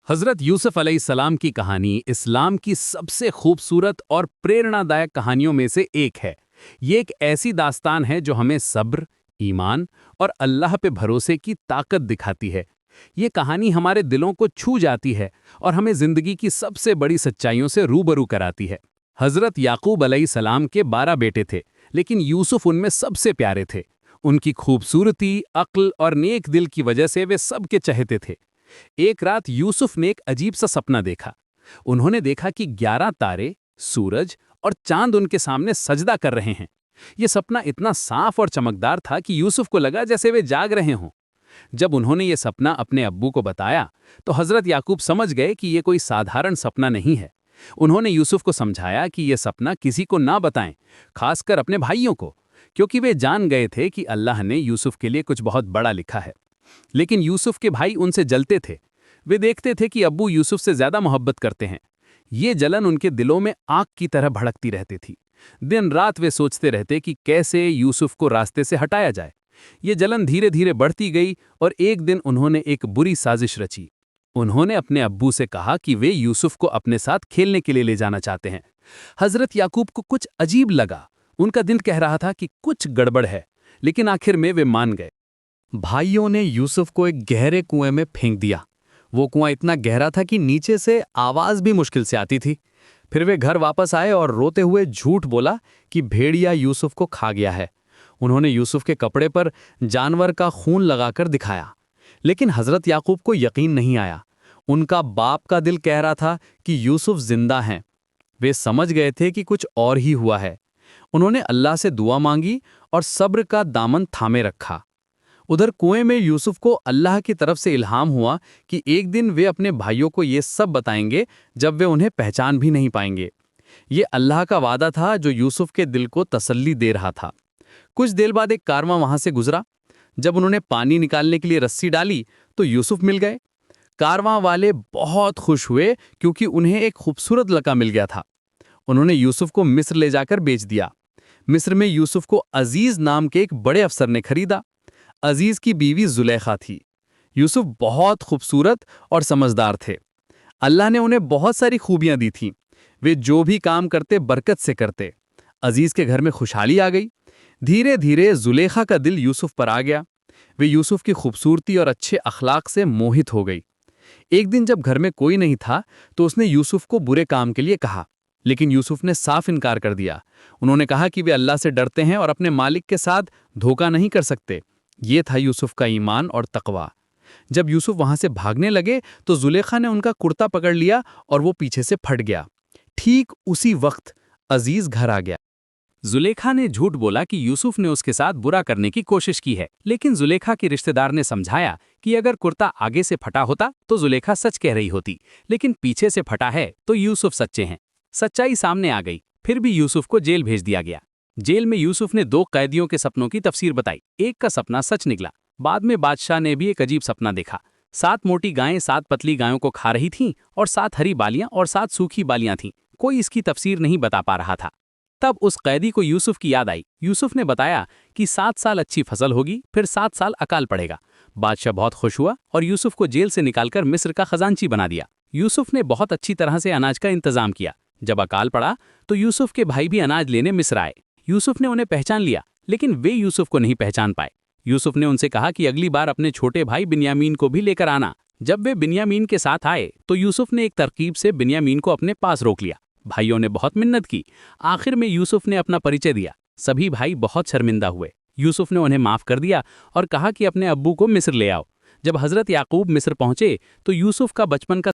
हज़रत यूसुफ अलैहिस्सलाम की कहानी इस्लाम की सबसे खूबसूरत और प्रेरणादायक कहानियों में से एक है। ये एक ऐसी दास्तान है जो हमें सब्र, ईमान और अल्लाह पे भरोसे की ताकत दिखाती है। ये कहानी हमारे दिलों को छू जाती है और हमें ज़िंदगी की सबसे बड़ी सच्चाइयों से रूबरू कराती है। हज़रत याकूब अलैहिस्सलाम के 12 बेटे थे, लेकिन यूसुफ उनमें सबसे प्यारे थे। उनकी खूबसूरती, अक्ल और नेक दिल की वजह से वे सबके चहेते थे। एक रात यूसुफ ने एक अजीब सा सपना देखा। उन्होंने देखा कि 11 तारे, सूरज और चांद उनके सामने सजदा कर रहे हैं। यह सपना इतना साफ और चमकदार था कि यूसुफ को लगा जैसे वे जाग रहे हों। जब उन्होंने ये सपना अपने अब्बू को बताया, तो हजरत याकूब समझ गए कि यह कोई साधारण सपना नहीं है। उन्होंने यूसुफ को समझाया कि यह सपना किसी को ना बताएं, खासकर अपने भाइयों को, क्योंकि वे जान गए थे कि अल्लाह ने यूसुफ के लिए कुछ बहुत बड़ा लिखा है। लेकिन यूसुफ के भाई उनसे जलते थे। वे देखते थे कि अब्बू यूसुफ से ज्यादा मोहब्बत करते हैं। ये जलन उनके दिलों में आग की तरह भड़कती रहती थी। दिन रात वे सोचते रहते कि कैसे यूसुफ को रास्ते से हटाया जाए। ये जलन धीरे धीरे बढ़ती गई और एक दिन उन्होंने एक बुरी साजिश रची। उन्होंने अपने अब्बू से कहा कि वे यूसुफ को अपने साथ खेलने के लिए ले जाना चाहते हैं। हजरत याकूब को कुछ अजीब लगा। उनका दिल कह रहा था कि कुछ गड़बड़ है, लेकिन आखिर में वे मान गए। भाइयों ने यूसुफ को एक गहरे कुएं में फेंक दिया। वो कुआं इतना गहरा था कि नीचे से आवाज भी मुश्किल से आती थी। फिर वे घर वापस आए और रोते हुए झूठ बोला कि भेड़िया यूसुफ को खा गया है। उन्होंने यूसुफ के कपड़े पर जानवर का खून लगाकर दिखाया, लेकिन हजरत याकूब को यकीन नहीं आया। उनका बाप का दिल कह रहा था कि यूसुफ जिंदा हैं। वे समझ गए थे कि कुछ और ही हुआ है। उन्होंने अल्लाह से दुआ मांगी और सब्र का दामन थामे रखा। उधर कुएं में यूसुफ को अल्लाह की तरफ से इल्हाम हुआ कि एक दिन वे अपने भाइयों को ये सब बताएंगे जब वे उन्हें पहचान भी नहीं पाएंगे। ये अल्लाह का वादा था जो यूसुफ के दिल को तसल्ली दे रहा था। कुछ देर बाद एक कारवां वहां से गुजरा। जब उन्होंने पानी निकालने के लिए रस्सी डाली तो यूसुफ मिल गए। कारवां वाले बहुत खुश हुए क्योंकि उन्हें एक खूबसूरत लड़का मिल गया था। उन्होंने यूसुफ को मिस्र ले जाकर बेच दिया। मिस्र में यूसुफ को अजीज नाम के एक बड़े अफसर ने खरीदा। अजीज की बीवी जुलेखा थी। यूसुफ बहुत खूबसूरत और समझदार थे। अल्लाह ने उन्हें बहुत सारी खूबियां दी थीं। वे जो भी काम करते बरकत से करते। अजीज के घर में खुशहाली आ गई। धीरे धीरे जुलेखा का दिल यूसुफ पर आ गया। वे यूसुफ की खूबसूरती और अच्छे अखलाक से मोहित हो गई। एक दिन जब घर में कोई नहीं था तो उसने यूसुफ को बुरे काम के लिए कहा, लेकिन यूसुफ ने साफ इनकार कर दिया। उन्होंने कहा कि वे अल्लाह से डरते हैं और अपने मालिक के साथ धोखा नहीं कर सकते। ये था यूसुफ का ईमान और तकवा। जब यूसुफ वहां से भागने लगे तो जुलेखा ने उनका कुर्ता पकड़ लिया और वो पीछे से फट गया। ठीक उसी वक्त अजीज घर आ गया। जुलेखा ने झूठ बोला कि यूसुफ ने उसके साथ बुरा करने की कोशिश की है, लेकिन जुलेखा के रिश्तेदार ने समझाया कि अगर कुर्ता आगे से फटा होता तो जुलेखा सच कह रही होती, लेकिन पीछे से फटा है तो यूसुफ सच्चे हैं। सच्चाई सामने आ गई। फिर भी यूसुफ को जेल भेज दिया गया। जेल में यूसुफ ने 2 कैदियों के सपनों की तफसीर बताई। एक का सपना सच निकला। बाद में बादशाह ने भी एक अजीब सपना देखा। 7 मोटी गायें 7 पतली गायों को खा रही थीं और 7 हरी बालियां और 7 सूखी बालियां थीं। कोई इसकी तफसीर नहीं बता पा रहा था। तब उस कैदी को यूसुफ की याद आई। यूसुफ ने बताया कि 7 साल अच्छी फसल होगी, फिर 7 साल अकाल पड़ेगा। बादशाह बहुत खुश हुआ और यूसुफ को जेल से निकालकर मिस्र का खजांची बना दिया। यूसुफ ने बहुत अच्छी तरह से अनाज का इंतजाम किया। जब अकाल पड़ा तो यूसुफ के भाई भी अनाज लेने मिस्र आए। यूसुफ ने उन्हें पहचान लिया, लेकिन वे यूसुफ को नहीं पहचान पाए। यूसुफ ने उनसे कहा कि अगली बार अपने छोटे भाई बिन्यामीन को भी लेकर आना। जब वे बिन्यामीन के साथ आए तो यूसुफ ने एक तरकीब से बिन्यामीन को अपने पास रोक लिया। भाइयों ने बहुत मिन्नत की। आखिर में यूसुफ ने अपना परिचय दिया। सभी भाई बहुत शर्मिंदा हुए। यूसुफ ने उन्हें माफ कर दिया और कहा कि अपने अब्बू को मिस्र ले आओ। जब हजरत याकूब मिस्र पहुंचे तो यूसुफ का बचपन का